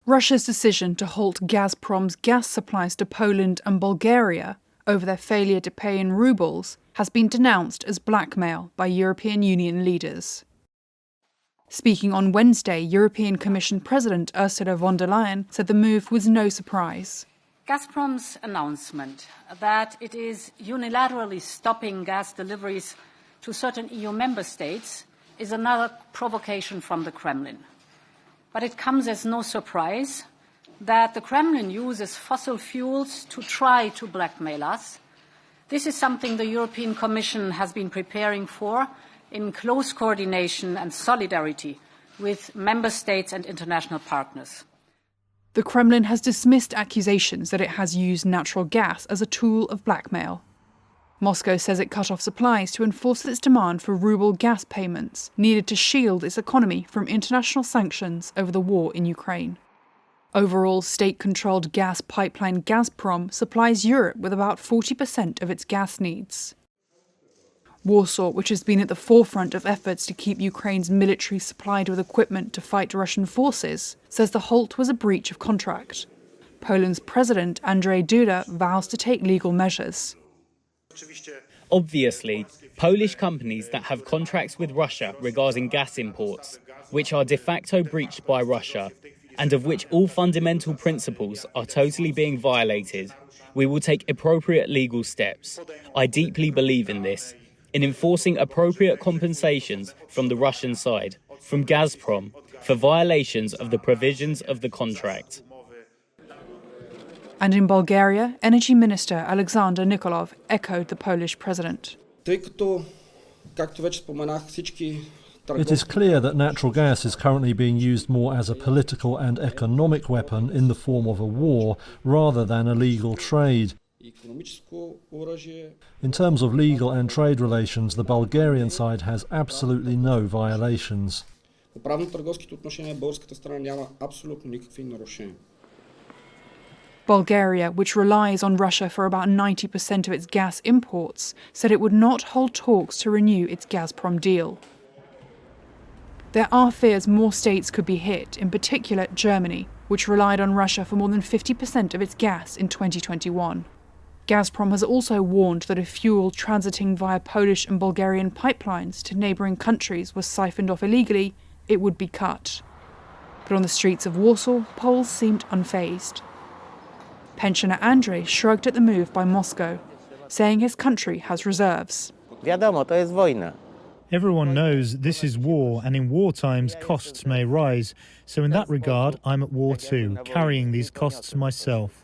Russia's decision to halt Gazprom's gas supplies to Poland and Bulgaria over their failure to pay in roubles has been denounced as blackmail by European Union leaders. Speaking on Wednesday, European Commission President Ursula von der Leyen said the move was no surprise. Gazprom's announcement that it is unilaterally stopping gas deliveries to certain EU member states is another provocation from the Kremlin. But it comes as no surprise that the Kremlin uses fossil fuels to try to blackmail us. This is something the European Commission has been preparing for in close coordination and solidarity with member states and international partners. The Kremlin has dismissed accusations that it has used natural gas as a tool of blackmail. Moscow says it cut off supplies to enforce its demand for ruble gas payments needed to shield its economy from international sanctions over the war in Ukraine. Overall, state-controlled gas pipeline Gazprom supplies Europe with about 40% of its gas needs. Warsaw, which has been at the forefront of efforts to keep Ukraine's military supplied with equipment to fight Russian forces, says the halt was a breach of contract. Poland's President Andrzej Duda vows to take legal measures. Obviously, Polish companies that have contracts with Russia regarding gas imports, which are de facto breached by Russia, and of which all fundamental principles are totally being violated, we will take appropriate legal steps. I deeply believe in this, in enforcing appropriate compensations from the Russian side, from Gazprom, for violations of the provisions of the contract. And in Bulgaria, Energy Minister Alexander Nikolov echoed the Polish president. It is clear that natural gas is currently being used more as a political and economic weapon in the form of a war rather than a legal trade. In terms of legal and trade relations, the Bulgarian side has absolutely no violations. Bulgaria, which relies on Russia for about 90% of its gas imports, said it would not hold talks to renew its Gazprom deal. There are fears more states could be hit, in particular Germany, which relied on Russia for more than 50% of its gas in 2021. Gazprom has also warned that if fuel transiting via Polish and Bulgarian pipelines to neighbouring countries was siphoned off illegally, it would be cut. But on the streets of Warsaw, Poles seemed unfazed. Pensioner Andrzej shrugged at the move by Moscow, saying his country has reserves. Everyone knows this is war, and in war times costs may rise. So in that regard, I'm at war too, carrying these costs myself.